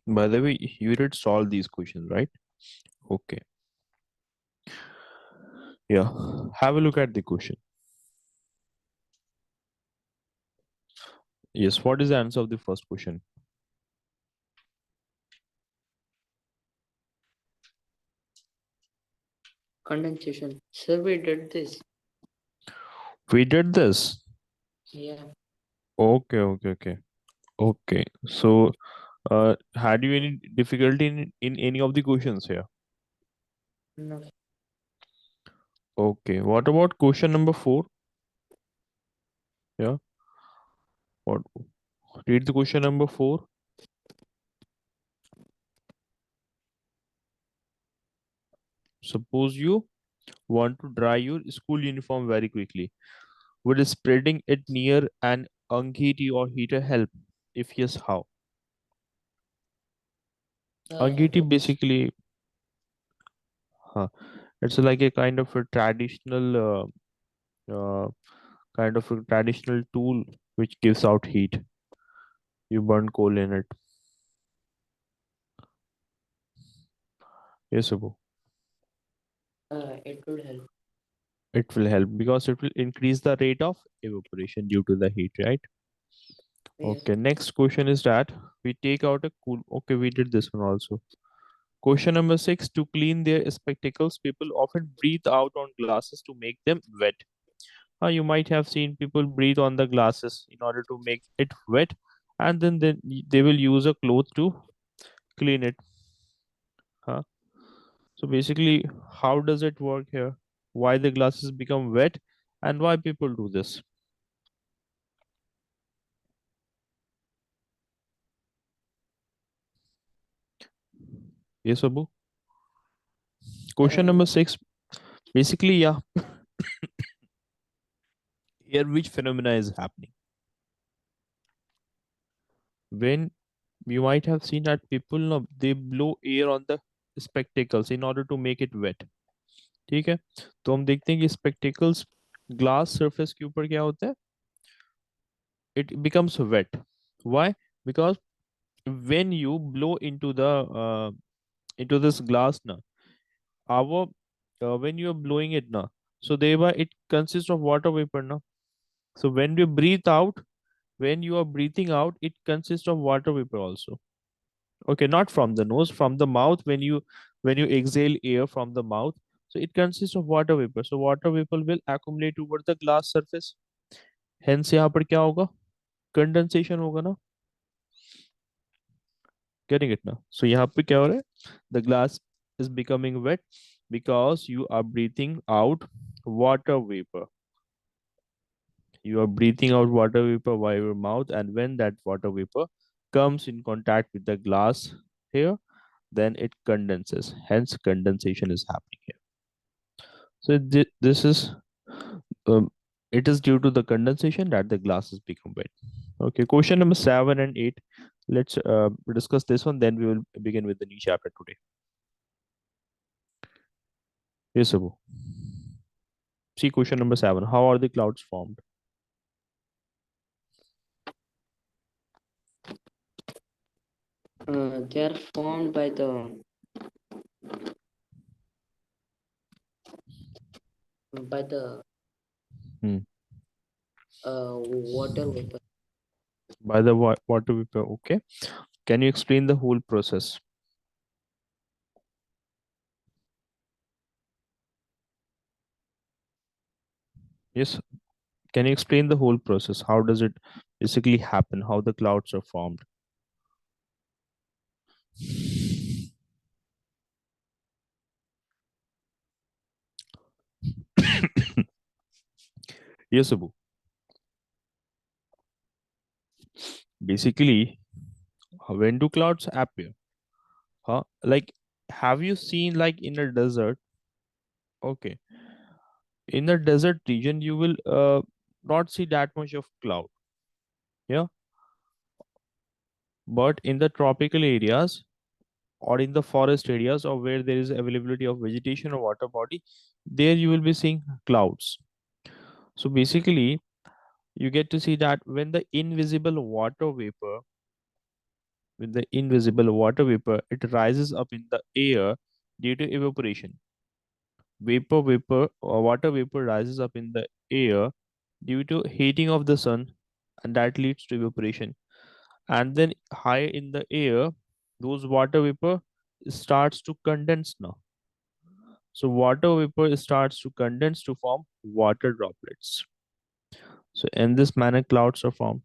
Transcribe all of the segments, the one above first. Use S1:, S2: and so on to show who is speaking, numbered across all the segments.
S1: By the way, you did solve these questions, right? Okay. Yeah. Have a look at the question. Yes. What is the answer of the first question?
S2: Condensation. Sir, we did this.
S1: We did this.
S2: Yeah.
S1: Okay. Okay. Okay. Okay. So, had you any difficulty in any of the questions here?
S2: No.
S1: Okay. What about question number 4? Yeah. What? Read the question number 4. Suppose you want to dry your school uniform very quickly. Would spreading it near an angiti or heater help? If yes, how? Angiti
S2: It's
S1: basically, huh, it's like a kind of a traditional tool which gives out heat. You burn coal in it. Yes, Abu.
S2: it would help.
S1: It will help because it will increase the rate of evaporation due to the heat, right?
S2: Yes.
S1: Okay, next question is that we take out a cool. Okay, we did this one also. Question number 6. To clean their spectacles, people often breathe out on glasses to make them wet. You might have seen people breathe on the glasses in order to make it wet, and then they will use a cloth to clean it. Huh? So basically, how does it work here? Why the glasses become wet, and why people do this? Yes, Abu. Question
S2: Uh,
S1: number 6. Basically, yeah, here which phenomena is happening? When you might have seen that people no, they blow air on the spectacles in order to make it wet. ठीक है, तो हम देखते हैं कि spectacles glass surface के ऊपर क्या होता है? It becomes wet. Why? Because when you blow into this glass now, our when you are blowing it now, so thereby it consists of water vapor now. So when you are breathing out, it consists of water vapor also. Okay, not from the nose, from the mouth. When you exhale air from the mouth, so it consists of water vapor. So water vapor will accumulate over the glass surface. Hence यहाँ पर क्या होगा? Condensation होगा ना? Getting it now? So यहाँ पे क्या हो रहा है? The glass is becoming wet because you are breathing out water vapor. You are breathing out water vapor by your mouth, and when that water vapor comes in contact with the glass here, then it condenses. Hence, condensation is happening here. So this is um, it is due to the condensation that the glasses become wet. Okay, question number 7 and 8. Let's discuss this one. Then we will begin with the new chapter today. Yes, Abu. See question number 7. How are the clouds formed?
S2: they are formed by the
S1: Hmm.
S2: water vapor.
S1: By the water vapor. Okay. Can you explain the whole process? Yes. Can you explain the whole process? How does it basically happen? How the clouds are formed? Yes, Abu. Basically, when do clouds appear? Huh? Like, have you seen like in a desert? Okay, in the desert region, you will not see that much of cloud. Yeah, but in the tropical areas or in the forest areas or where there is availability of vegetation or water body, there you will be seeing clouds. So basically, you get to see that when the invisible water vapor with the invisible water vapor, it rises up in the air due to evaporation. Water vapor rises up in the air due to heating of the sun, and that leads to evaporation. And then high in the air, those water vapor starts to condense now. So water vapor starts to condense to form water droplets. So in this manner, clouds are formed.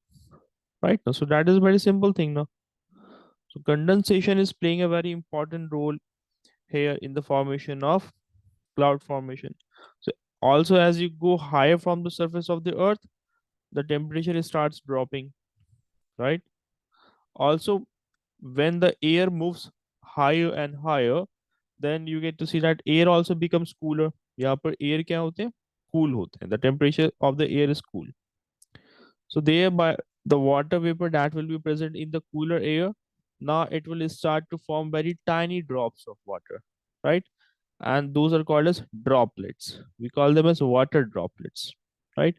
S1: Right now, so that is a very simple thing now. So condensation is playing a very important role here in the formation of cloud formation. So also as you go higher from the surface of the earth, the temperature starts dropping, right? Also, when the air moves higher and higher, then you get to see that air also becomes cooler. यहाँ पर air क्या होते हैं? Cool होते हैं. The temperature of the air is cool. So thereby the water vapor that will be present in the cooler air, now it will start to form very tiny drops of water, right? And those are called as droplets. We call them as water droplets, right?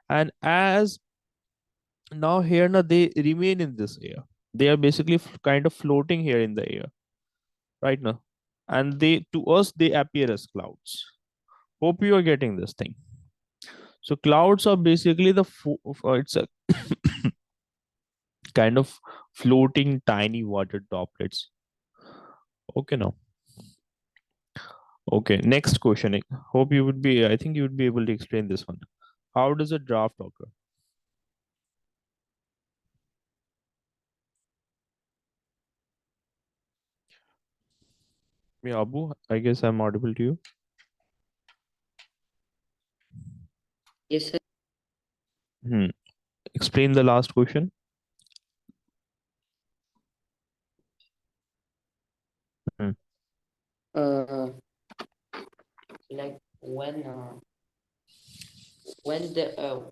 S1: And as now here now they remain in this air. They are basically kind of floating here in the air, right now. And they to us they appear as clouds. Hope you are getting this thing. So clouds are basically it's a kind of floating tiny water droplets. Okay, now. Okay, next question. Hope you would be, I think you would be able to explain this one. How does a draft occur? Yeah, Abu, I guess I'm audible to you.
S2: Yes, sir.
S1: Hmm. Explain the last question. Hmm.
S2: Uh, like when the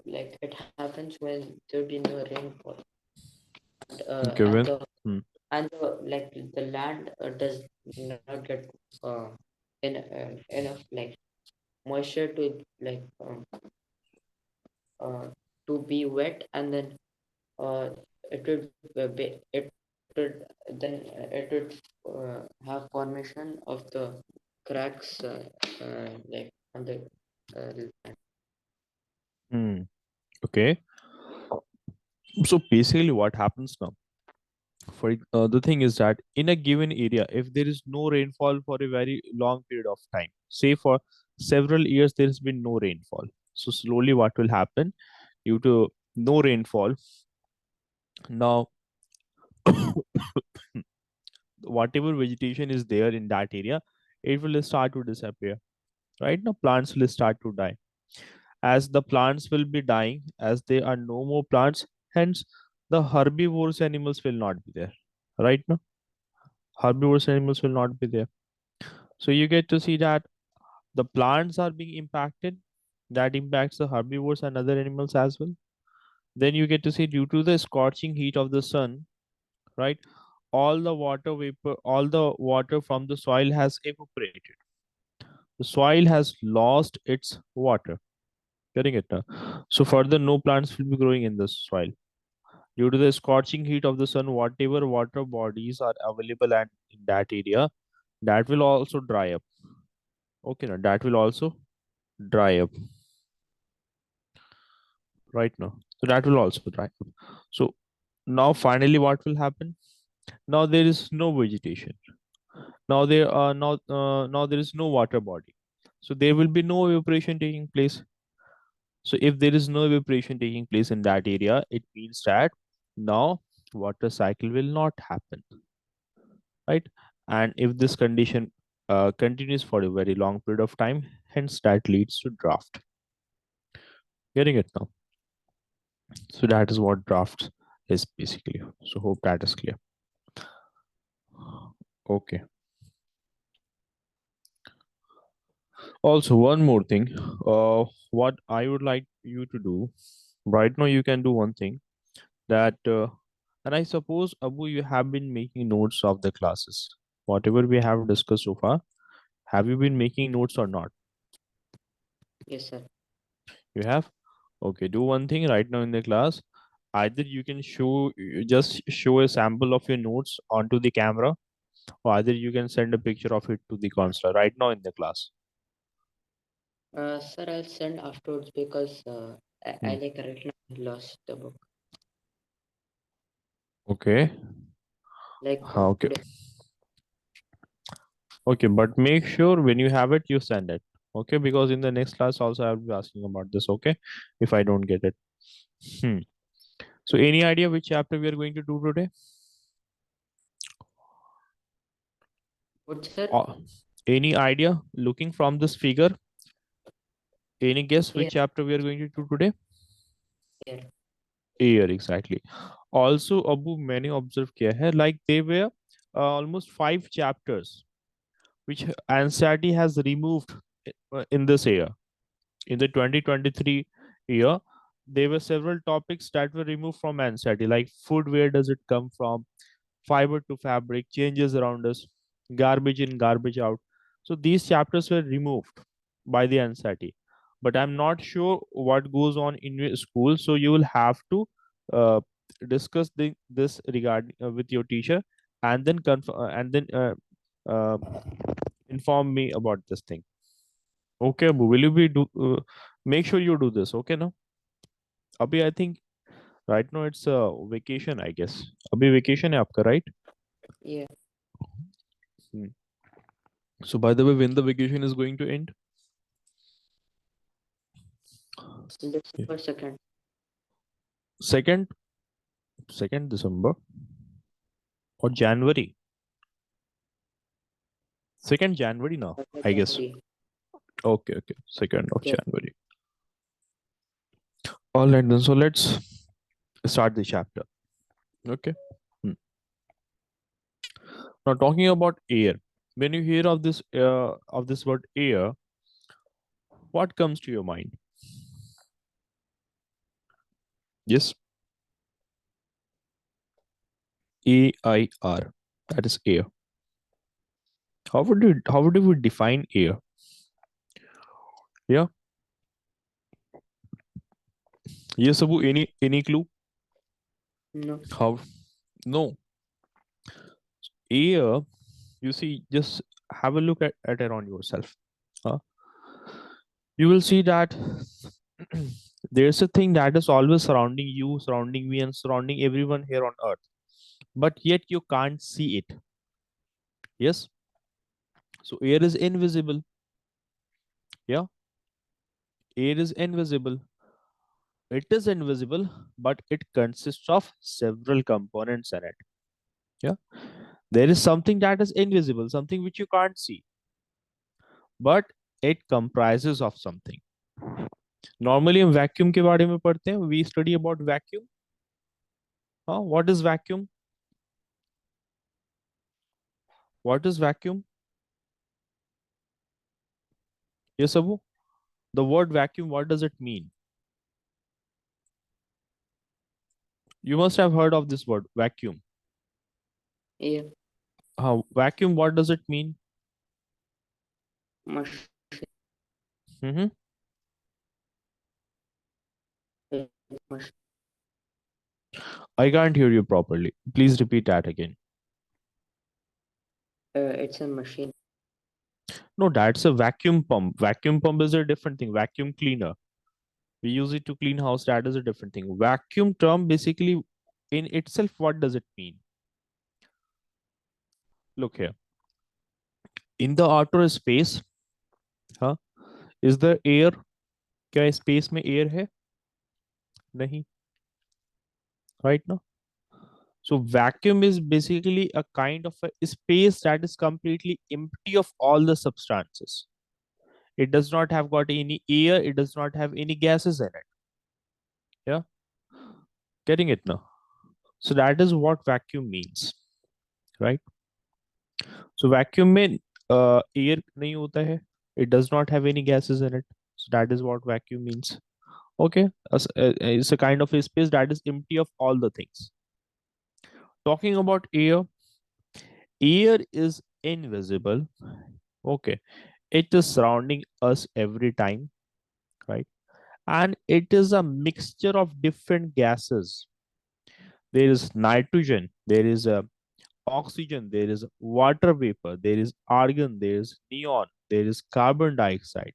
S2: like it happens when there be no rainfall,
S1: Okay,
S2: and
S1: well.
S2: the
S1: Hmm.
S2: like the land does not get uh enough like moisture to like uh, to be wet, and then uh, it would it would then it would have formation of the cracks like on the uh,
S1: Hmm. Okay. So basically, what happens now? The thing is that in a given area, if there is no rainfall for a very long period of time, say for several years, there has been no rainfall. So slowly, what will happen due to no rainfall? Now, whatever vegetation is there in that area, it will start to disappear. Right now, plants will start to die. As the plants will be dying, as there are no more plants, hence the herbivorous animals will not be there. Right now, herbivorous animals will not be there. So you get to see that the plants are being impacted. That impacts the herbivores and other animals as well. Then you get to see due to the scorching heat of the sun, right? All the water from the soil has evaporated. The soil has lost its water. Getting it now? So further, no plants will be growing in the soil. Due to the scorching heat of the sun, whatever water bodies are available and in that area, that will also dry up. Okay, now that will also dry up right now. So that will also dry up. So now finally what will happen? Now there is no vegetation. Now there is no water body. So there will be no evaporation taking place. So if there is no evaporation taking place in that area, it means that now water cycle will not happen, right? And if this condition continues for a very long period of time, hence that leads to drought. Getting it now? So that is what drought is basically. So hope that is clear. Okay. Also, one more thing. What I would like you to do right now, you can do one thing that, and I suppose Abu, you have been making notes of the classes, whatever we have discussed so far. Have you been making notes or not?
S2: yes, sir.
S1: You have. Okay. Do one thing right now in the class. Either you can just show a sample of your notes onto the camera, or either you can send a picture of it to the counselor right now in the class.
S2: Sir, I'll send afterwards because I
S1: Hmm.
S2: like right now lost the book.
S1: Okay.
S2: Like
S1: Okay.
S2: today.
S1: Okay, but make sure when you have it, you send it. Okay, because in the next class also I'll be asking about this. Okay, if I don't get it. Hmm. So any idea which chapter we are going to do today?
S2: What, sir?
S1: Uh, any idea? Looking from this figure, any guess which
S2: Here,
S1: chapter we are going to do today?
S2: here.
S1: Air, exactly. Also, Abu, many observe किया है like they were almost 5 chapters which NCERT has removed in this year. In the 2023 year, there were several topics that were removed from NCERT, like food, where does it come from, fiber to fabric, changes around us, garbage in, garbage out. So these chapters were removed by the NCERT. But I'm not sure what goes on in your school. So you will have to uh, discuss this regarding with your teacher, and then uh, inform me about this thing. Okay, Abu, will you be make sure you do this? Okay, now. Abhi, I think right now it's a vacation, I guess. Abhi vacation है आपका, right?
S2: Yeah.
S1: Hmm. So by the way, when the vacation is going to end? Yeah.
S2: December 2nd.
S1: Second, second December or January? Second January now, I guess.
S2: January.
S1: Okay, okay. Second of
S2: Yeah.
S1: January. All right then. So let's start the chapter. Okay. Hmm. Now talking about air. When you hear of this word air, what comes to your mind? Yes, AIR. That is air. How would we define air? Yeah. Yes, Abu. Any clue?
S2: No.
S1: How? No. Air. You see, just have a look at around yourself. Huh? You will see that there's a thing that is always surrounding you, surrounding me, and surrounding everyone here on earth. But yet you can't see it. Yes. So air is invisible. Yeah. Air is invisible. It is invisible, but it consists of several components in it. Yeah. There is something that is invisible, something which you can't see, but it comprises of something. Normally हम vacuum के बारे में पढ़ते हैं. We study about vacuum. Huh? What is vacuum? What is vacuum? Yes, Abu. The word vacuum, what does it mean? You must have heard of this word, vacuum.
S2: Yeah.
S1: Vacuum, what does it mean?
S2: Machine.
S1: Mm-hmm.
S2: Machine.
S1: I can't hear you properly. Please repeat that again.
S2: It's a machine.
S1: No, that's a vacuum pump. Vacuum pump is a different thing. Vacuum cleaner. We use it to clean house. That is a different thing. Vacuum term basically in itself, what does it mean? Look here. In the outer space, huh, is there air? क्या space में air है? नहीं. Right now. So vacuum is basically a kind of a space that is completely empty of all the substances. It does not have got any air. It does not have any gases in it. Yeah, getting it now. So that is what vacuum means, right? So vacuum में air नहीं होता है. It does not have any gases in it. So that is what vacuum means. Okay, it's a kind of a space that is empty of all the things. Talking about air, air is invisible. Okay, it is surrounding us every time, right? And it is a mixture of different gases. There is nitrogen, there is oxygen, there is water vapor, there is argon, there is neon, there is carbon dioxide.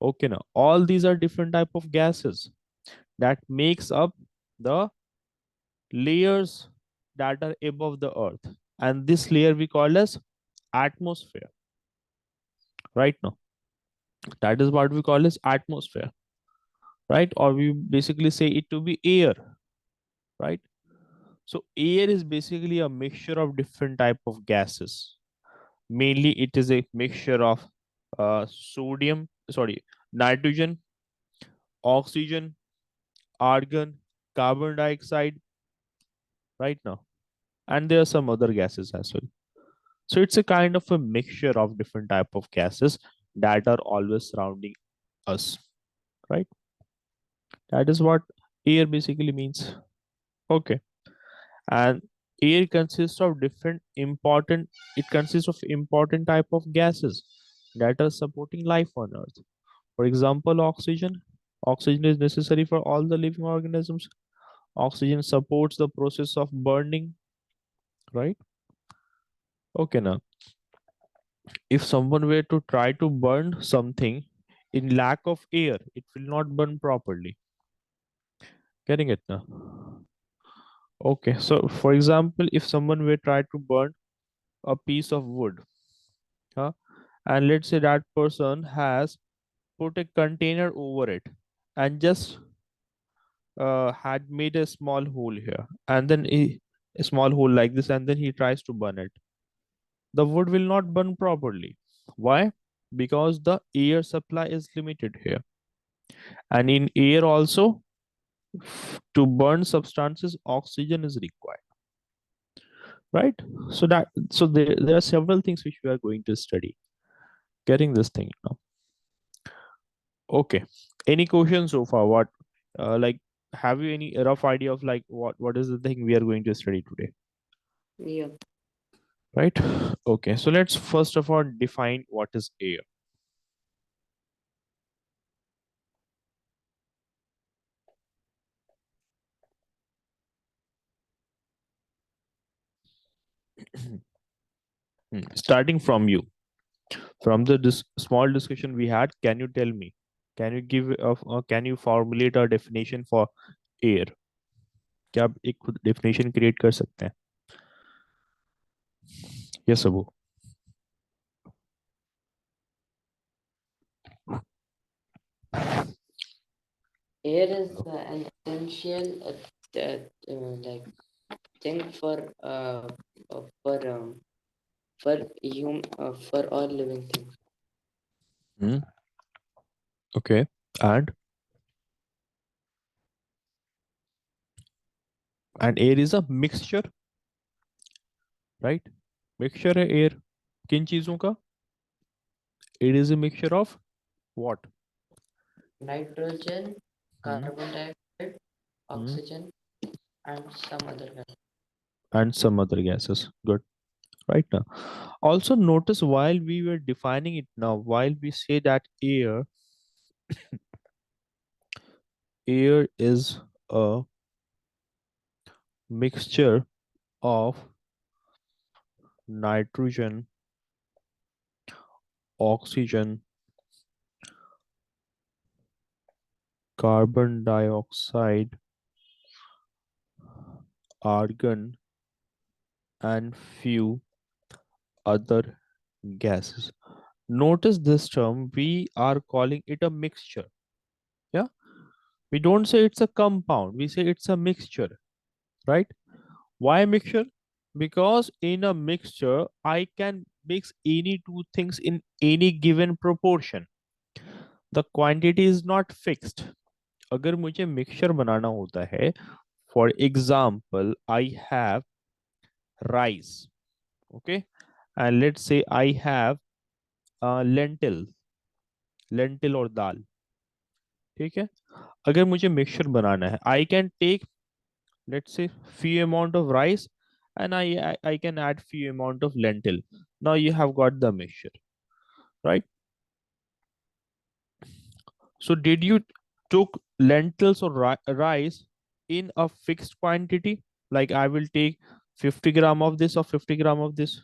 S1: Okay, now all these are different type of gases that makes up the layers that are above the earth, and this layer we call as atmosphere. Right now, that is what we call as atmosphere, right? Or we basically say it to be air, right? So air is basically a mixture of different type of gases. Mainly it is a mixture of sodium, sorry, nitrogen, oxygen, argon, carbon dioxide, right now, and there are some other gases as well. So it's a kind of a mixture of different type of gases that are always surrounding us, right? That is what air basically means. Okay. And air consists of different important, it consists of important type of gases that are supporting life on earth. For example, oxygen is necessary for all the living organisms. Oxygen supports the process of burning, right? Okay, now if someone were to try to burn something in lack of air, it will not burn properly. Getting it now? Okay, so for example, if someone were try to burn a piece of wood, huh, and let's say that person has put a container over it and just had made a small hole here, and then a small hole like this, and then he tries to burn it, the wood will not burn properly. Why? Because the air supply is limited here, and in air also, to burn substances oxygen is required, right? So there are several things which we are going to study. Getting this thing now? Okay. Any questions so far? What, like, have you any rough idea of like what is the thing we are going to study today?
S2: Yeah.
S1: Right. Okay, so let's first of all define what is air. Starting from you, from the small discussion we had, can you tell me, can you give can you formulate a definition for air? क्या आप एक खुद definition create कर सकते हैं? Yes, Abu.
S2: Air is an essential like thing for for for all living things.
S1: Hmm. Okay. And air is a mixture, right? Mixture है air किन चीजों का? It is a mixture of what?
S2: Nitrogen,
S1: Hmm.
S2: carbon dioxide,
S1: Hmm.
S2: oxygen, and some other gas.
S1: And some other gases. Good. Right now. Also notice while we were defining it now, while we say that air is a mixture of nitrogen, oxygen, carbon dioxide, argon, and few other gases. Notice this term, we are calling it a mixture. Yeah, we don't say it's a compound, we say it's a mixture, right? Why mixture? Because in a mixture, I can mix any two things in any given proportion. The quantity is not fixed. अगर मुझे mixture बनाना होता है, for example, I have rice, okay, and let's say I have lentil और दाल, ठीक है? अगर मुझे mixture बनाना है, I can take, let's say, few amount of rice, and I can add few amount of lentil. Now you have got the mixture, right? So did you took lentils or rice in a fixed quantity? Like I will take 50 gram of this or 50 gram of this.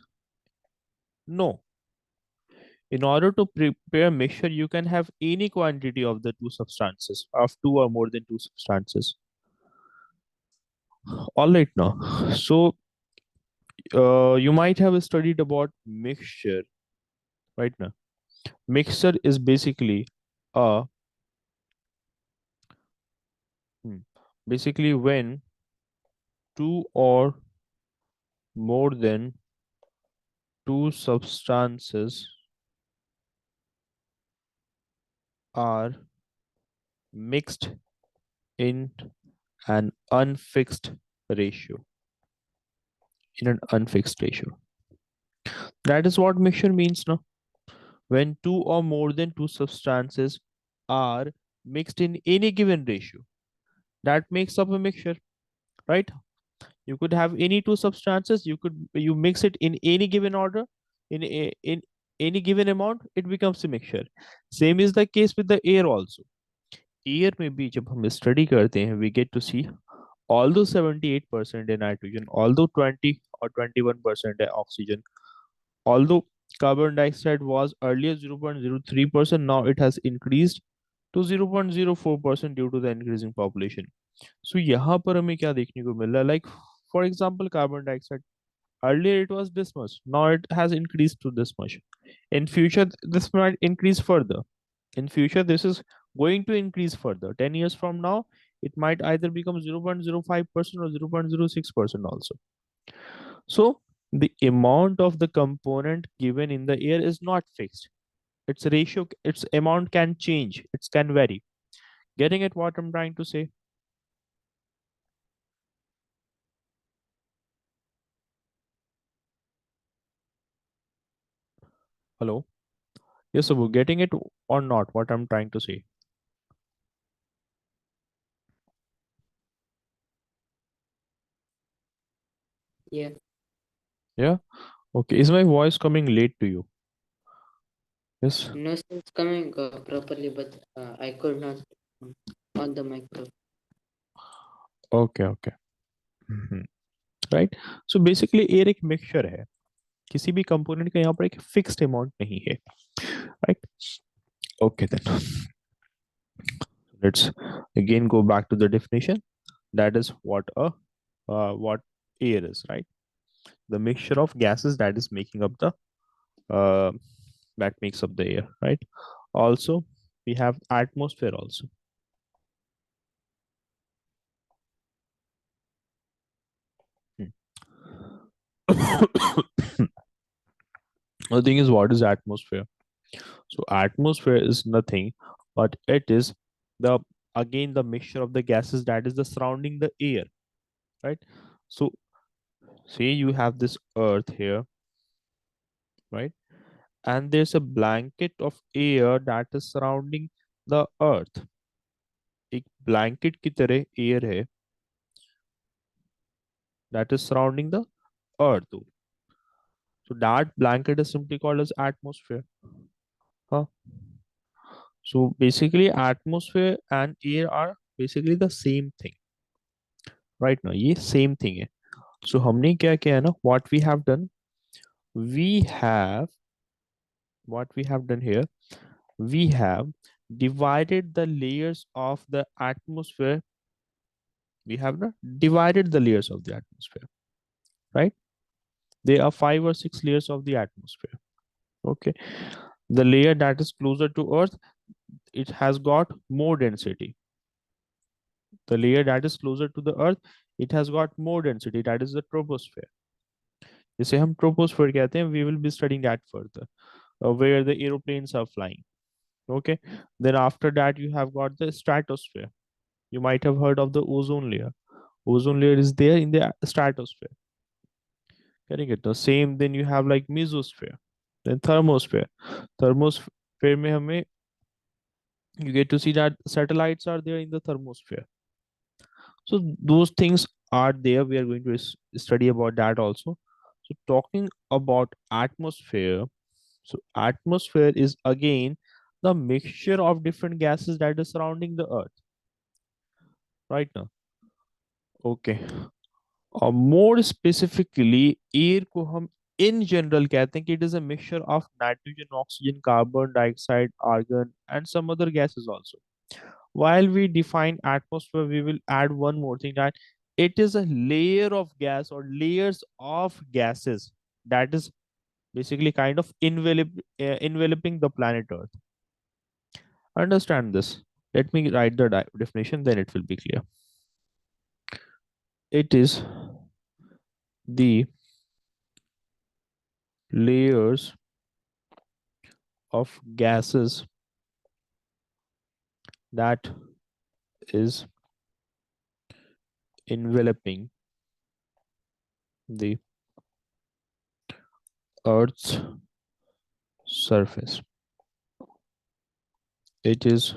S1: No. In order to prepare mixture, you can have any quantity of the two substances, of two or more than two substances. All right now. So you might have studied about mixture, right now. Mixture is basically a hmm, basically when two or more than two substances are mixed in an unfixed ratio. In an unfixed ratio. That is what mixture means now. When two or more than two substances are mixed in any given ratio, that makes up a mixture, right? You could have any two substances, you mix it in any given order, in any given amount, it becomes a mixture. Same is the case with the air also. Air में भी जब हम study करते हैं, we get to see although 78% is nitrogen, although 20 or 21% is oxygen, although carbon dioxide was earlier 0.03%, now it has increased to 0.04% due to the increasing population. So यहाँ पर हमें क्या देखने को मिल रहा है, like for example carbon dioxide, earlier it was this much, now it has increased to this much. In future this might increase further. In future this is going to increase further. 10 years from now it might either become 0.05% or 0.06% also. So the amount of the component given in the air is not fixed. Its ratio, its amount can change, it can vary. Getting at what I'm trying to say? Hello? Yes, Abu, getting it or not, what I'm trying to say?
S2: Yeah.
S1: Yeah? Okay. Is my voice coming late to you? Yes.
S2: No sense coming properly, but I could not on the micro.
S1: Okay, okay. Mhm. Right? So basically air एक mixture है, किसी भी component का यहाँ पर एक fixed amount नहीं है, right? Okay then. Let's again go back to the definition. That is what air is, right? The mixture of gases that is making up the uh, that makes up the air, right? Also, we have atmosphere also. Hmm. The thing is, what is atmosphere? So atmosphere is nothing, but it is the again the mixture of the gases that is the surrounding the air, right? So say you have this earth here, right? And there's a blanket of air that is surrounding the earth. एक blanket की तरह air है that is surrounding the earth. So that blanket is simply called as atmosphere. Huh? So basically atmosphere and air are basically the same thing. Right now ये same thing है. So हमने क्या किया है ना, we have what we have done here, we have divided the layers of the atmosphere. We have not divided the layers of the atmosphere, right? There are 5 or 6 layers of the atmosphere. Okay. The layer that is closer to earth, it has got more density. The layer that is closer to the earth, it has got more density, that is the troposphere. जिसे हम troposphere कहते हैं, we will be studying that further, where the aeroplanes are flying. Okay. Then after that you have got the stratosphere. You might have heard of the ozone layer. Ozone layer is there in the stratosphere. Getting it? The same. Then you have like mesosphere, then thermosphere. Thermosphere में हमें you get to see that satellites are there in the thermosphere. So those things are there. We are going to study about that also. So talking about atmosphere. So atmosphere is again the mixture of different gases that is surrounding the earth. Right now. Okay. और more specifically air को हम in general कहते हैं कि it is a mixture of nitrogen, oxygen, carbon dioxide, argon and some other gases also. While we define atmosphere, we will add one more thing, that it is a layer of gas or layers of gases that is basically kind of enveloping the planet Earth. Understand this. Let me write the definition, then it will be clear. It is the layers of gases that is enveloping the Earth's surface. It is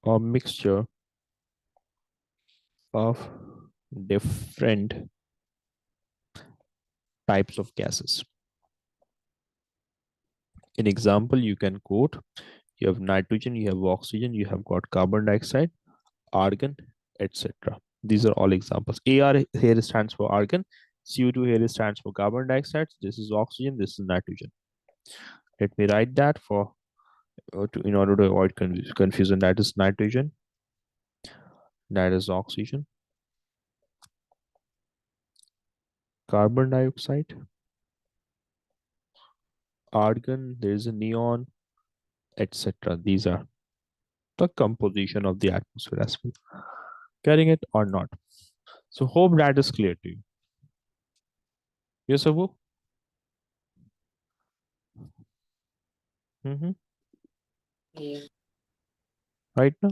S1: a mixture of different types of gases. In example, you can quote, you have nitrogen, you have oxygen, you have got carbon dioxide, argon, etc. These are all examples. AR here stands for argon, CO2 here stands for carbon dioxide. This is oxygen, this is nitrogen. Let me write that for in order to avoid confusion. That is nitrogen, that is oxygen, carbon dioxide, argon, there is a neon, etc. These are the composition of the atmosphere as well. Getting it or not? So hope that is clear to you. Yes, Abu? Mm-hmm.
S2: Yeah.
S1: Right now?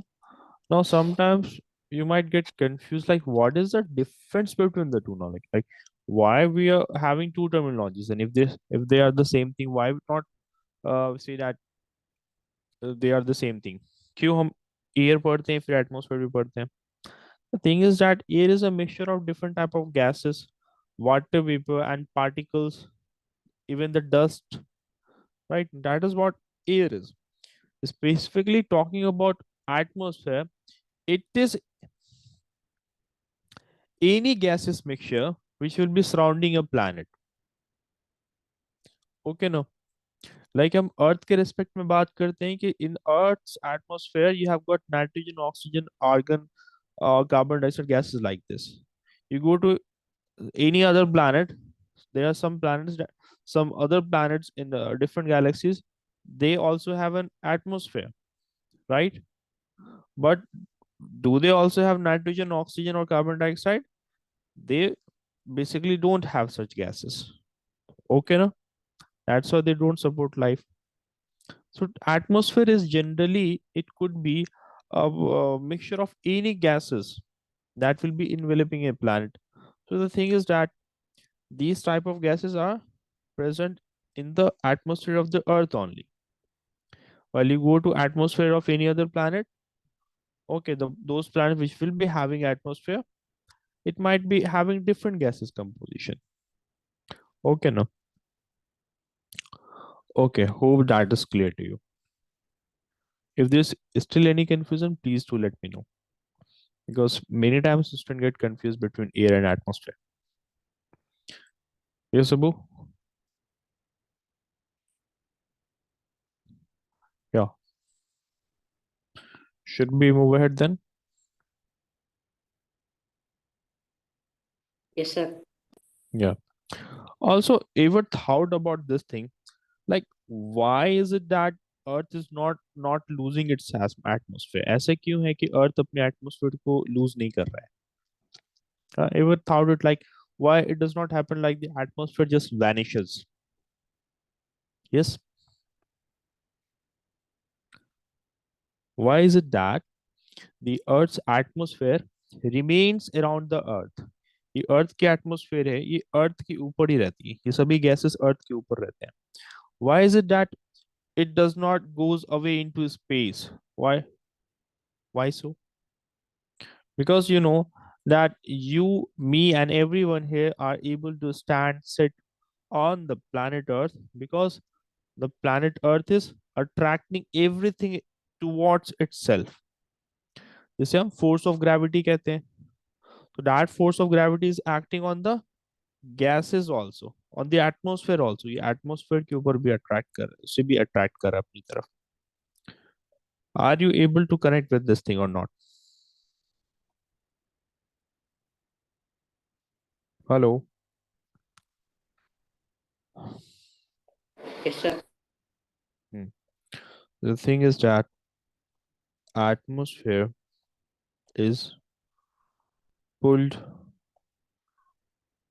S1: Now, sometimes you might get confused, like what is the difference between the two now? Like why we are having two terminologies, and if they are the same thing, why we not say that they are the same thing? क्यों हम air पढ़ते हैं फिर atmosphere भी पढ़ते हैं? The thing is that air is a mixture of different type of gases, water vapor and particles, even the dust, right? That is what air is. Specifically talking about atmosphere, it is any gaseous mixture which will be surrounding a planet. Okay, no? Like हम अर्थ के respect में बात करते हैं कि in earth's atmosphere you have got nitrogen, oxygen, argon, carbon dioxide gases like this. You go to any other planet, there are some planets that some other planets in the different galaxies, they also have an atmosphere, right? But do they also have nitrogen, oxygen, or carbon dioxide? They basically don't have such gases. Okay, no? That's why they don't support life. So atmosphere is generally, it could be a mixture of any gases that will be enveloping a planet. So the thing is that these type of gases are present in the atmosphere of the Earth only. While you go to atmosphere of any other planet, okay, those planets which will be having atmosphere, it might be having different gases composition. Okay, no. Okay, hope that is clear to you. If there's still any confusion, please do let me know. Because many times students get confused between air and atmosphere. Yes, Abu? Yeah. Should we move ahead then?
S2: Yes, sir.
S1: Yeah. Also, ever thought about this thing? Like, why is it that Earth is not losing its atmosphere? ऐसे क्यों है कि Earth अपने atmosphere को lose नहीं कर रहा है? Ever thought it, like why it does not happen, like the atmosphere just vanishes? Yes. Why is it that the Earth's atmosphere remains around the Earth? ये अर्थ की एटमॉस्फेयर है, ये अर्थ के ऊपर ही रहती है, ये सभी गैसेस अर्थ के ऊपर रहते हैं. Why is it that it does not goes away into space? Why so? Because you know that you, me, and everyone here are able to stand, sit on the planet Earth because the planet Earth is attracting everything towards itself. जिसे हम force of gravity कहते हैं. So that force of gravity is acting on the gases also, on the atmosphere also. ये atmosphere के ऊपर भी attract कर उसे भी attract कर अपनी तरफ. Are you able to connect with this thing or not? Hello.
S2: Yes, sir.
S1: Hmm. The thing is that atmosphere is pulled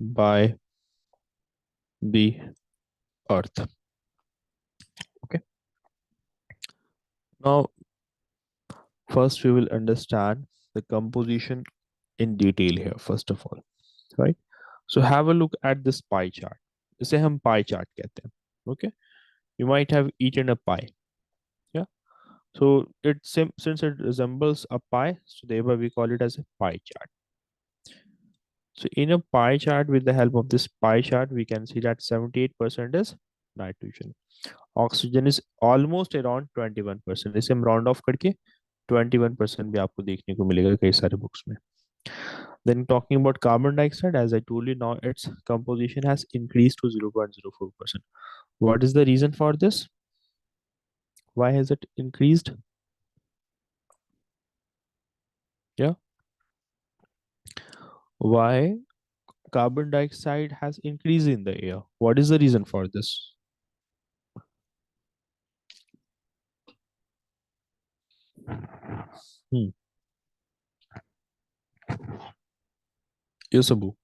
S1: by the earth. Okay. Now, first we will understand the composition in detail here, first of all, right? So have a look at this pie chart. इसे हम pie chart कहते हैं. Okay. You might have eaten a pie. Yeah. So since it resembles a pie, so thereby we call it as a pie chart. So in a pie chart, with the help of this pie chart, we can see that 78% is nitrogen. Oxygen is almost around 21%. इसे हम round off करके 21% भी आपको देखने को मिलेगा कई सारे बुक्स में. Then talking about carbon dioxide, as I told you, now its composition has increased to 0.04%. What is the reason for this? Why has it increased? Yeah. Why carbon dioxide has increased in the air? What is the reason for this? Hmm. Yes, Abu.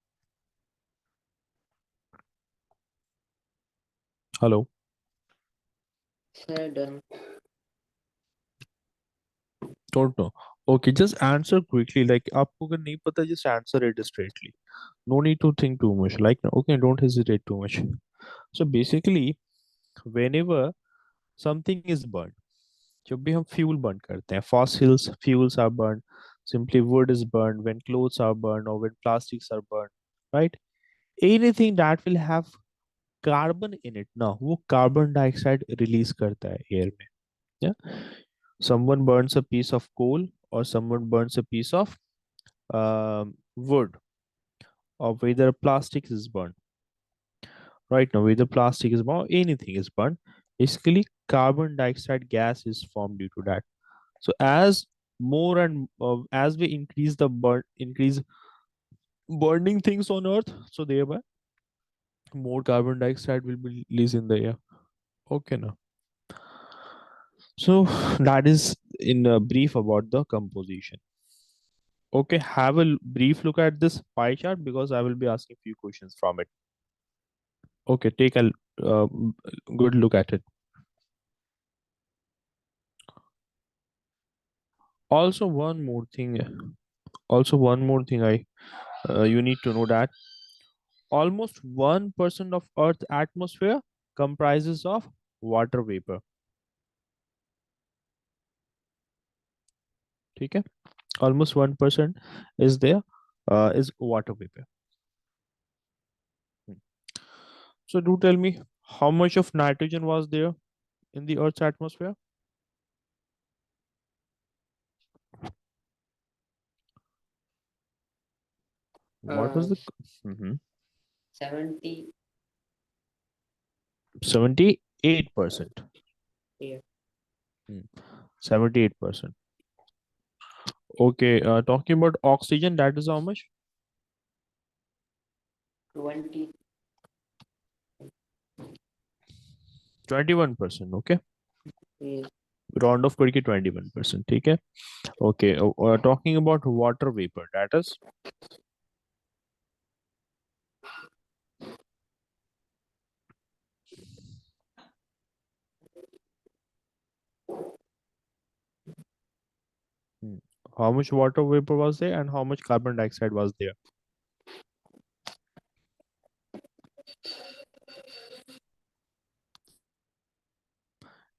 S1: Hello.
S2: Sir, done.
S1: Don't know. Okay, just answer quickly. Like, आपको अगर नहीं पता, just answer it straightly. No need to think too much. Like, okay, don't hesitate too much. So basically, whenever something is burned, जब भी हम fuel burn करते हैं, fossils fuels are burned, simply wood is burned, when clothes are burned or when plastics are burned, right? Anything that will have carbon in it, ना वो carbon dioxide release करता है air में. Yeah. Someone burns a piece of coal or someone burns a piece of wood, or whether plastic is burned, right? Now whether plastic is burned, anything is burned, basically carbon dioxide gas is formed due to that. So as more and as we increase burning things on earth, so thereby more carbon dioxide will be released in the air. Okay, now so that is in a brief about the composition. Okay, have a brief look at this pie chart because I will be asking few questions from it. Okay, take a uh, good look at it. Also, one more thing. I you need to know that almost 1% of Earth's atmosphere comprises of water vapor. Okay, almost 1% is there, is water vapor. Hmm. So do tell me how much of nitrogen was there in the Earth's atmosphere? What was
S2: Uh,
S1: the
S2: 70.
S1: 78%.
S2: Yeah.
S1: 78%. Okay, talking about oxygen, that is how much?
S2: 20.
S1: 21%. Okay,
S2: Yes.
S1: round off करके 21%. ठीक है. Okay, talking about water vapor, that is hmm, how much water vapor was there and how much carbon dioxide was there?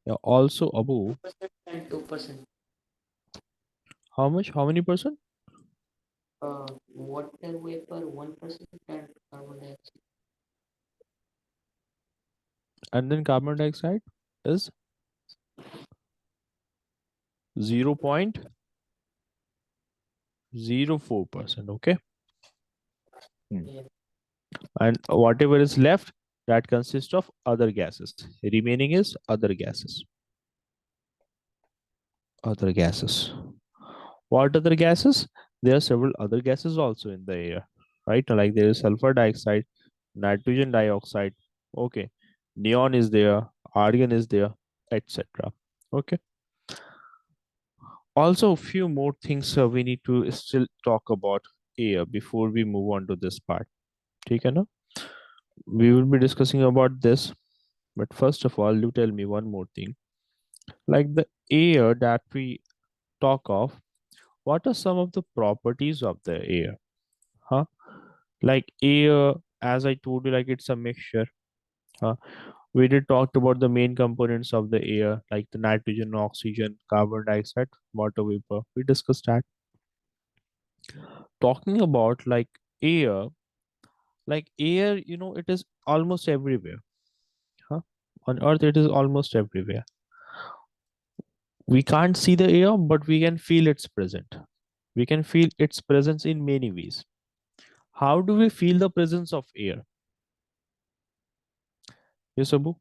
S1: Yeah, also above
S2: 2% and 2%.
S1: how much? How many percent?
S2: Water vapor 1% and carbon dioxide.
S1: And then carbon dioxide is 0.04%. Okay. Hmm.
S2: Yeah.
S1: And whatever is left, that consists of other gases. Remaining is other gases. Other gases. What other gases? There are several other gases also in the air, right? Like there is sulfur dioxide, nitrogen dioxide. Okay, neon is there, argon is there, etc. Okay. Also, a few more things we need to still talk about air before we move on to this part. Okay, na? We will be discussing about this, but first of all, you tell me one more thing. Like the air that we talk of, what are some of the properties of the air? Huh? Like air, as I told you, like it's a mixture. Huh? We did talked about the main components of the air, like the nitrogen, oxygen, carbon dioxide, water vapor. We discussed that. Talking about like air, it is almost everywhere. Huh? On Earth, it is almost everywhere. We can't see the air, but we can feel its presence. We can feel its presence in many ways. How do we feel the presence of air? Yes, Abu.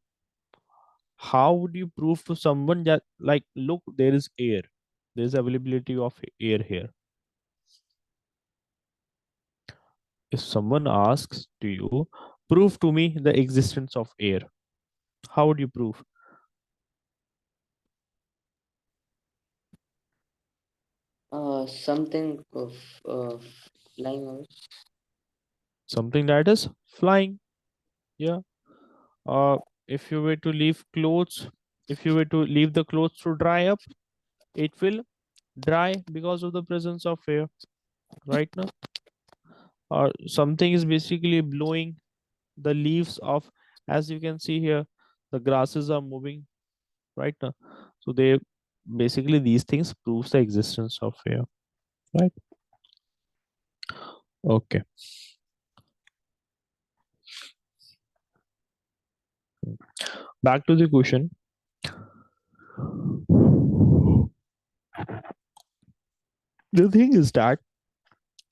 S1: How would you prove to someone that, like, look, there is air, there is availability of air here? If someone asks to you, prove to me the existence of air, how would you prove?
S2: Something of flying out.
S1: Something that is flying. Yeah. uh if you were to leave clothes, if you were to leave the clothes to dry up, it will dry because of the presence of air, right now. Or something is basically blowing the leaves of, as you can see here, the grasses are moving right now. So they basically, these things proves the existence of air, right? Okay. Back to the question. The thing is that,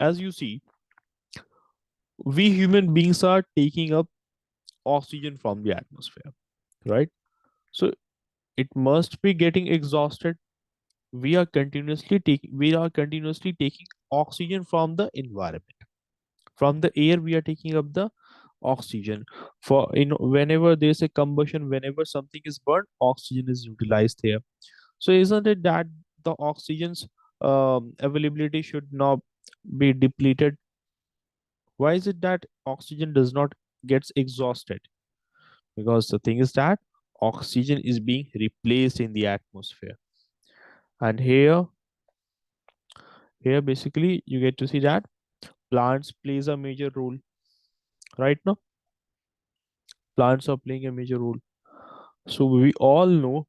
S1: as you see, we human beings are taking up oxygen from the atmosphere, right? So it must be getting exhausted. We are continuously taking oxygen from the environment. From the air, we are taking up the oxygen. For whenever there's a combustion, whenever something is burned, oxygen is utilized there. So isn't it that the oxygen's availability should not be depleted? Why is it that oxygen does not gets exhausted? Because the thing is that oxygen is being replaced in the atmosphere. And here basically you get to see that plants plays a major role, right now. Plants are playing a major role. So we all know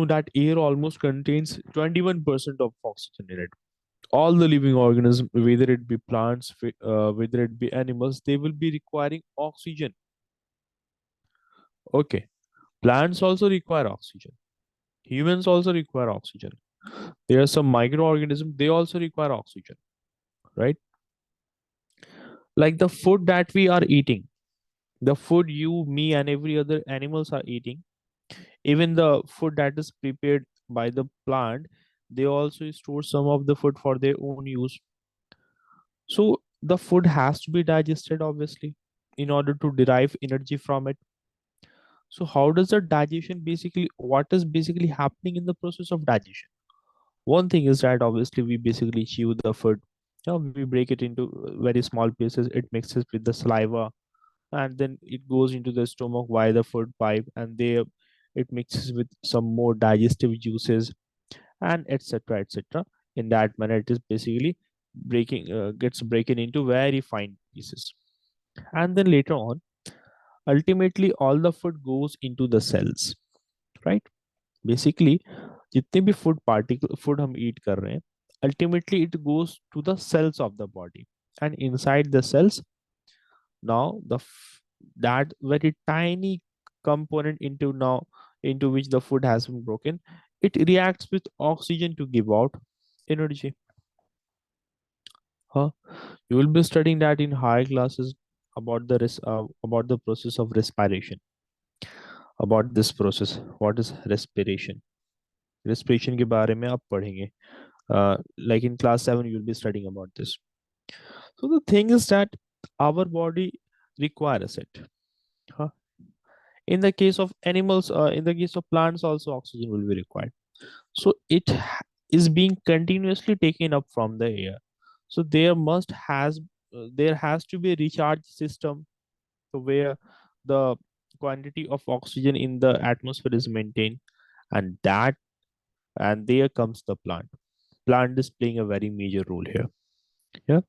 S1: that air almost contains 21% of oxygen in it. All the living organisms, whether it be plants, whether it be animals, they will be requiring oxygen. Okay. Plants also require oxygen. Humans also require oxygen. There are some microorganisms, they also require oxygen, right? Like the food that we are eating, the food you, me, and every other animals are eating, even the food that is prepared by the plant, they also store some of the food for their own use. So the food has to be digested, obviously, in order to derive energy from it. So how does the digestion basically, what is basically happening in the process of digestion? One thing is that obviously we basically chew the food. We break it into very small pieces. It mixes with the saliva, and then it goes into the stomach via the food pipe, and there it mixes with some more digestive juices, and etc. etc. In that manner, it is basically gets broken into very fine pieces, and then later on, ultimately, all the food goes into the cells, right? Basically, जितने भी food हम ईट कर रहे हैं, ultimately it goes to the cells of the body, and inside the cells, now that very tiny component into which the food has been broken, it reacts with oxygen to give out energy. Huh? You will be studying that in higher classes about about the process of respiration. About this process, what is respiration? Respiration के बारे में आप पढ़ेंगे. Like in class 7, you'll be studying about this. So the thing is that our body requires it. Huh? In the case of animals, in the case of plants, also oxygen will be required. So is being continuously taken up from the air. So there has to be a recharge system, so where the quantity of oxygen in the atmosphere is maintained, and there comes the plant. Plant is playing a very major role here. Yeah.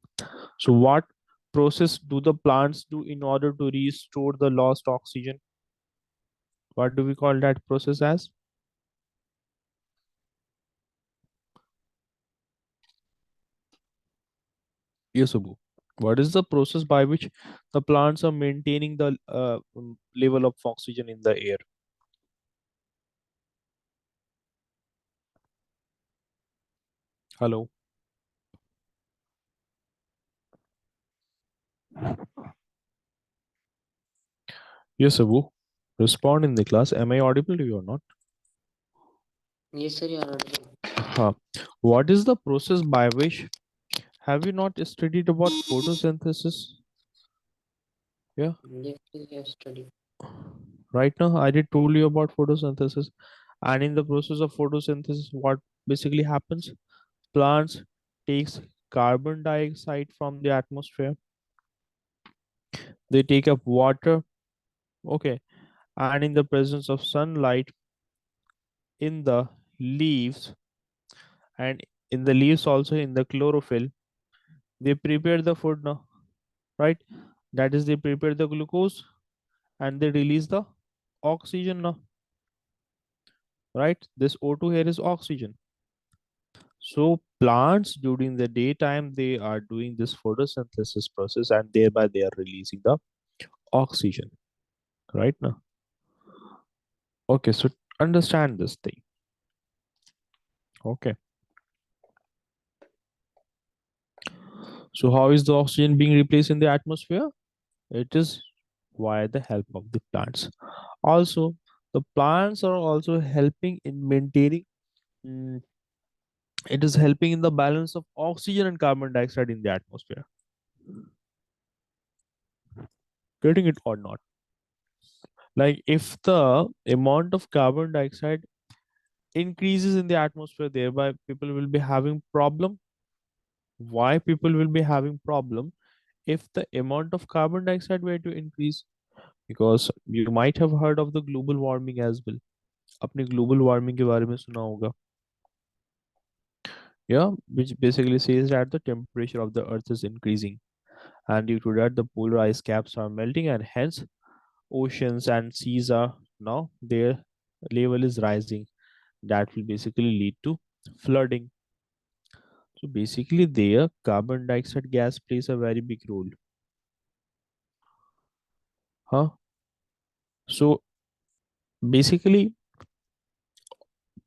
S1: So what process do the plants do in order to restore the lost oxygen? What do we call that process as? Yes, Abu. What is the process by which the plants are maintaining the level of oxygen in the air? Hello. Yes, Abu. Respond in the class. Am I audible to you or not?
S2: Yes, sir, you are audible.
S1: What is the process by which, have you not studied about photosynthesis? Yeah.
S2: Yes, sir, you have studied.
S1: Right now, I did told you about photosynthesis. And in the process of photosynthesis, what basically happens? Plants takes carbon dioxide from the atmosphere. They take up water. Okay. And in the presence of sunlight in the leaves, and in the leaves also in the chlorophyll, they prepare the food now, right? That is, they prepare the glucose and they release the oxygen now, right? This O2 here is oxygen. So plants during the daytime they are doing this photosynthesis process, and thereby they are releasing the oxygen, right now. Okay, so understand this thing. Okay. So how is the oxygen being replaced in the atmosphere? It is via the help of the plants. Also, the plants are also helping in maintaining, mm, it is helping in the balance of oxygen and carbon dioxide in the atmosphere. Getting it or not? Like if the amount of carbon dioxide increases in the atmosphere, thereby people will be having problem. Why people will be having problem? If the amount of carbon dioxide were to increase, because you might have heard of the global warming as well. आपने global warming के बारे में सुना होगा. Yeah, which basically says that the temperature of the earth is increasing, and due to that the polar ice caps are melting, and hence oceans and seas are now their level is rising. That will basically lead to flooding. So basically there carbon dioxide gas plays a very big role. Huh? So basically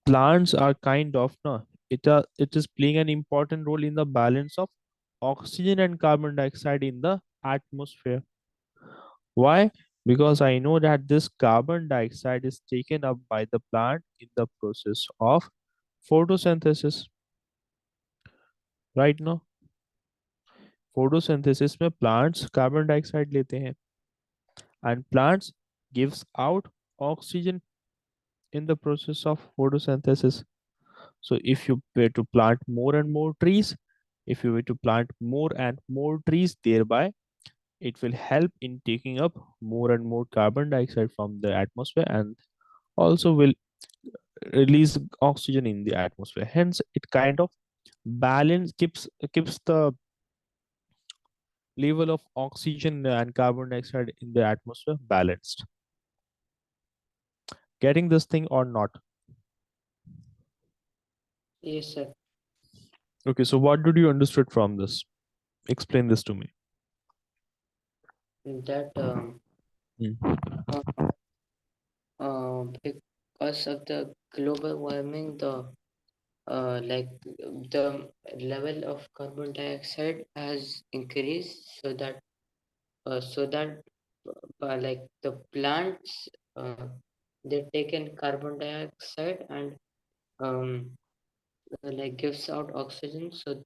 S1: plants are kind of no, it is playing an important role in the balance of oxygen and carbon dioxide in the atmosphere. Why? Because I know that this carbon dioxide is taken up by the plant in the process of photosynthesis. Right now, photosynthesis में plants carbon dioxide लेते हैं, and plants gives out oxygen in the process of photosynthesis. So if you were to plant more and more trees, if you were to plant more and more trees, thereby it will help in taking up more and more carbon dioxide from the atmosphere, and also will release oxygen in the atmosphere. Hence, it kind of balance keeps the level of oxygen and carbon dioxide in the atmosphere balanced. Getting this thing or not?
S2: Yes, sir.
S1: Okay, so what did you understood from this? Explain this to me.
S2: That
S1: Hmm.
S2: uh, because of the global warming, the like the level of carbon dioxide has increased, so that like the plants, they take in carbon dioxide and um, like gives out oxygen. So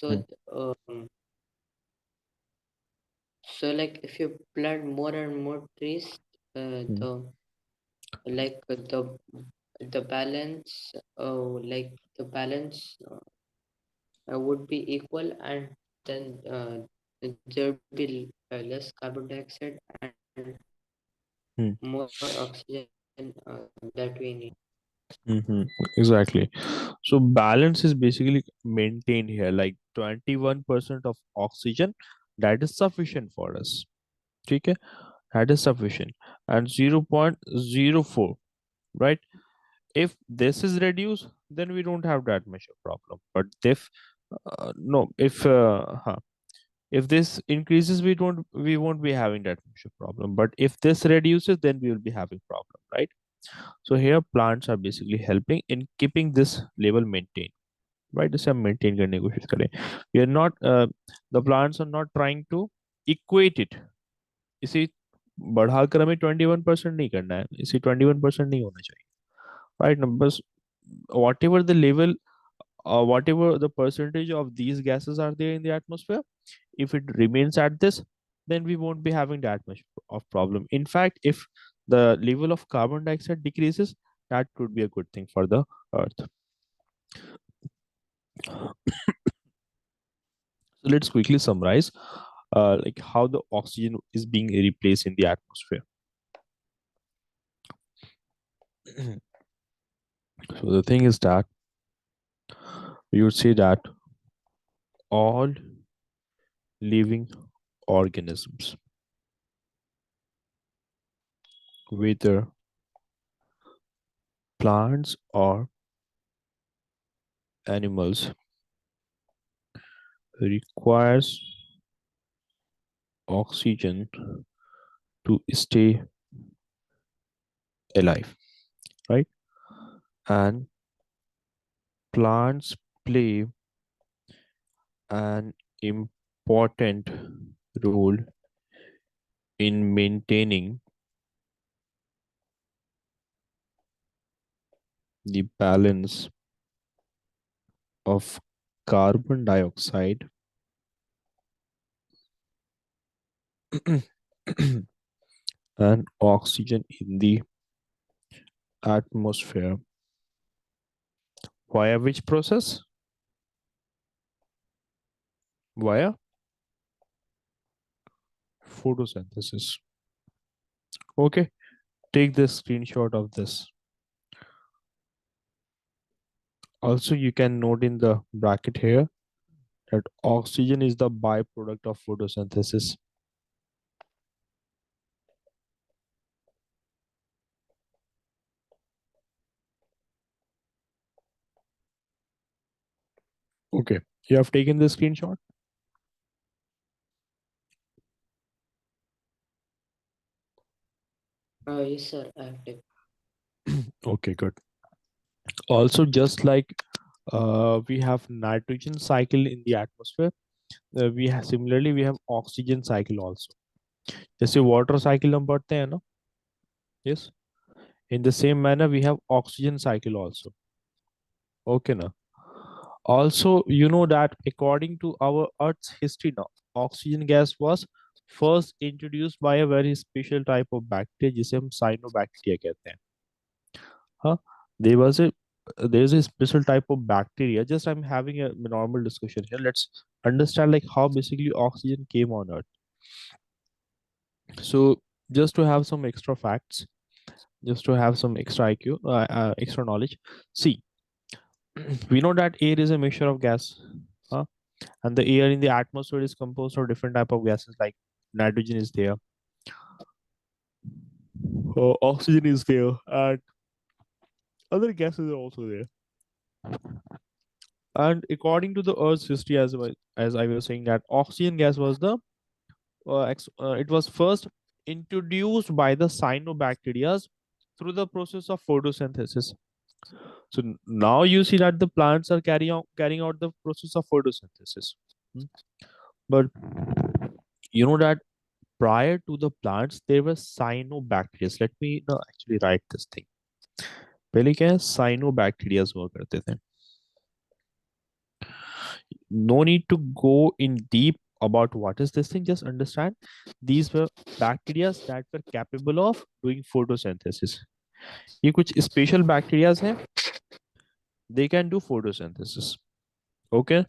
S1: Hmm.
S2: um, so like if you plant more and more trees,
S1: Hmm.
S2: the balance, the balance would be equal, and then there would be less carbon dioxide and
S1: Hmm.
S2: more oxygen that we need.
S1: Hmm. Exactly. So balance is basically maintained here, like 21% of oxygen, that is sufficient for us. Okay, that is sufficient. And 0.04, right? If this is reduced, then we don't have that much of problem. But if no, if this increases, we won't be having that much of problem. But if this reduces, then we will be having problem, right? So here plants are basically helping in keeping this level maintained, right? जैसे हम maintain करने की कोशिश करें. We are not the plants are not trying to equate it. इसी बढ़ाकर हमें 21% नहीं करना है, इसी 21% नहीं होना चाहिए, right? Numbers, whatever the level, whatever the percentage of these gases are there in the atmosphere, if it remains at this, then we won't be having that much of problem. In fact, if the level of carbon dioxide decreases, that could be a good thing for the earth. So let's quickly summarize like how the oxygen is being replaced in the atmosphere. So the thing is that you would say that all living organisms, whether plants or animals, requires oxygen to stay alive, right? And plants play an important role in maintaining the balance of carbon dioxide and oxygen in the atmosphere via which process? Via photosynthesis. Okay, take the screenshot of this. Also, you can note in the bracket here that oxygen is the byproduct of photosynthesis. Okay, you have taken the screenshot.
S2: Yes, sir, I have taken.
S1: Okay, good. Also, just like we have nitrogen cycle in the atmosphere, we have similarly we have oxygen cycle also. जैसे water cycle हम पढ़ते हैं ना, yes. In the same manner, we have oxygen cycle also. Okay, na. Also, you know that according to our Earth's history now, oxygen gas was first introduced by a very special type of bacteria, जिसे हम cyanobacteria कहते हैं. Huh? There was a there's a special type of bacteria. Just I'm having a normal discussion here. Let's understand like how basically oxygen came on Earth. So just to have some extra facts, just to have some extra IQ, extra knowledge. See, we know that air is a mixture of gas, huh? And the air in the atmosphere is composed of different type of gases like nitrogen is there, oxygen is there, and other gases are also there. And according to the Earth's history, as I was saying, that oxygen gas was the it was first introduced by the cyanobacteria through the process of photosynthesis. So now you see that the plants are carrying out the process of photosynthesis. Hmm. But you know that prior to the plants there were cyanobacteria. Let me actually write this thing. पहले क्या है cyanobacteria हुआ करते थे. No need to go in deep about what is this thing. Just understand these were bacteria that were capable of doing photosynthesis. ये कुछ special bacteria हैं. They can do photosynthesis. Okay.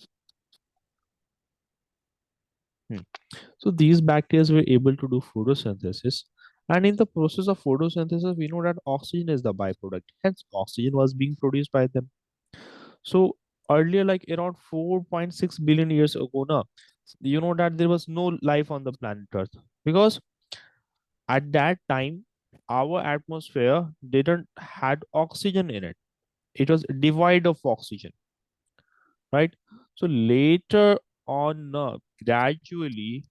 S1: Hmm. So these bacteria were able to do photosynthesis. And in the process of photosynthesis, we know that oxygen is the byproduct. Hence, oxygen was being produced by them. So earlier, like around 4.6 billion years ago, now, you know that there was no life on the planet Earth. Because at that time, our atmosphere didn't had oxygen in it. It was devoid of oxygen, right? So later on, gradually,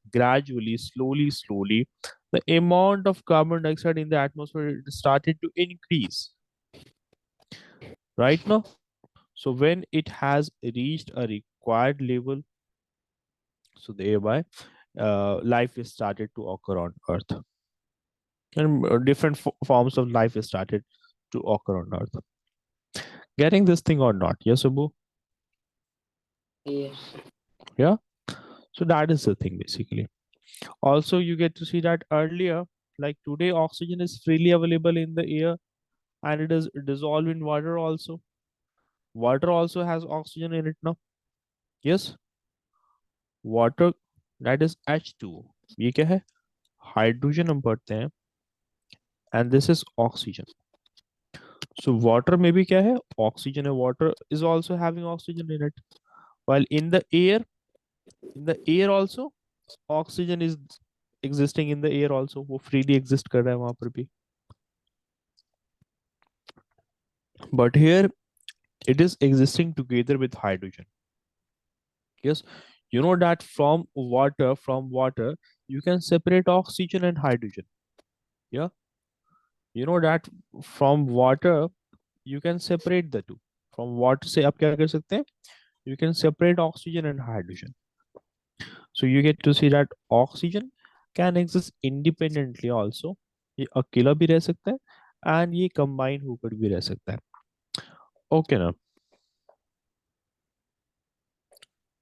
S1: slowly, the amount of carbon dioxide in the atmosphere started to increase, right now. So when it has reached a required level, so thereby life is started to occur on Earth, and different forms of life is started to occur on Earth. Getting this thing or not? Yes, Abu?
S2: Yes.
S1: Yeah. So that is the thing basically. Also, you get to see that earlier, like today, oxygen is freely available in the air and it is dissolved in water also. Water also has oxygen in it now. Yes, water, that is H2O. ये क्या है? Hydrogen हम पढ़ते हैं and this is oxygen. So water में भी क्या है? Oxygen है. Water is also having oxygen in it. While in the air also, oxygen is existing in the air also. वो freely exist कर रहा है वहां पर भी. But here it is existing together with hydrogen. Yes, you know that from water you can separate oxygen and hydrogen. Yeah, you know that from water you can separate the two. From water से आप क्या कर सकते हैं? You can separate oxygen and hydrogen. So you get to see that oxygen can exist independently also. ये अकेला भी रह सकता है and ये combine होकर भी रह सकता है. Okay ना?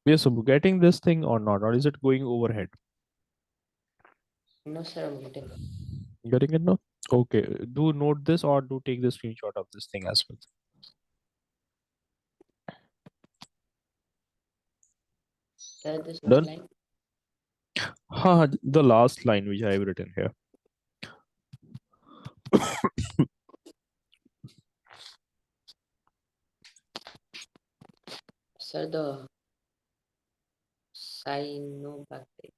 S1: Yes, so getting this thing or not, or is it going overhead?
S2: No, sir, I'm getting it.
S1: Getting it now? Okay. Do note this or do take the screenshot of this thing as well.
S2: Sir, this last
S1: Done?
S2: line.
S1: The last line which I have written here.
S2: Sir, the cyanobacteria.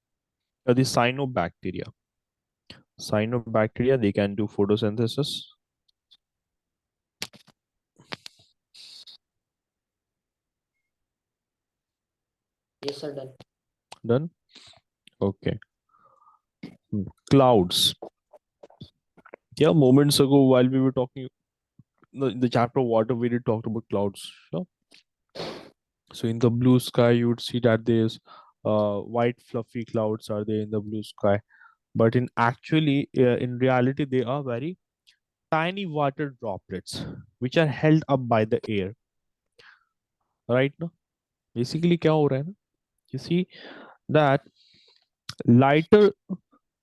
S1: The cyanobacteria. Cyanobacteria, they can do photosynthesis.
S2: Yes, sir, done.
S1: Done? Okay. Clouds. Yeah, moments ago while we were talking the chapter water, we did talk about clouds. Sure. So in the blue sky, you would see that there's white fluffy clouds are there in the blue sky. But in reality, they are very tiny water droplets which are held up by the air. Right now, basically क्या हो रहा है ना? You see that lighter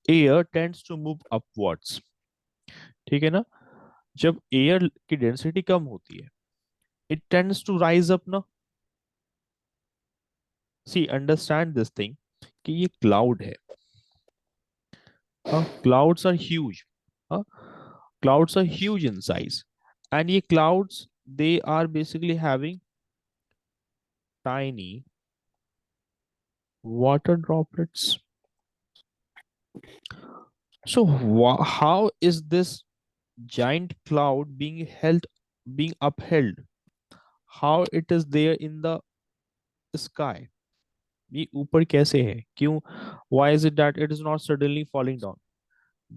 S1: air tends to move upwards. ठीक है ना? जब air की डेंसिटी कम होती है, it tends to rise up ना. See, understand this thing कि ये cloud है. Clouds are huge. हाँ? Clouds are huge in size. And ये clouds, they are basically having tiny water droplets. So how is this giant cloud being upheld? How it is there in the sky? ये ऊपर कैसे है? क्यों? Why is it that it is not suddenly falling down?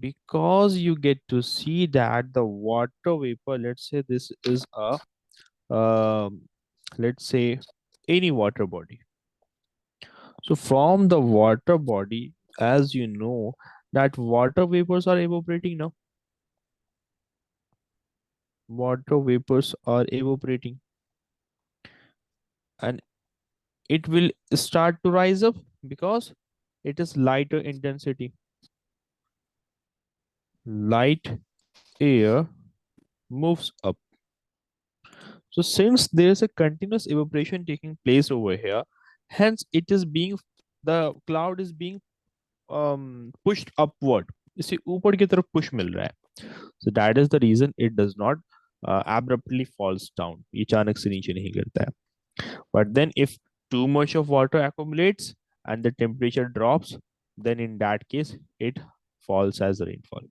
S1: Because you get to see that the water vapor, let's say this is a um, let's say any water body. So from the water body, as you know, that water vapors are evaporating now. Water vapors are evaporating, and it will start to rise up because it is lighter intensity. Light air moves up. So since there is a continuous evaporation taking place over here, hence it is being, the cloud is being pushed upward. इसे ऊपर की तरफ push मिल रहा है. So that is the reason it does not abruptly falls down. ये अचानक से नीचे नहीं गिरता है. But then if too much of water accumulates and the temperature drops, then in that case it falls as rainfall.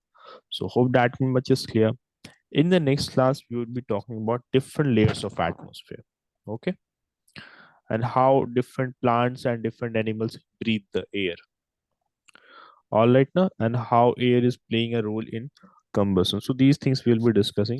S1: So hope that much is clear. In the next class, we will be talking about different layers of atmosphere. Okay. And how different plants and different animals breathe the air. All right now, and how air is playing a role in combustion. So these things we'll be discussing.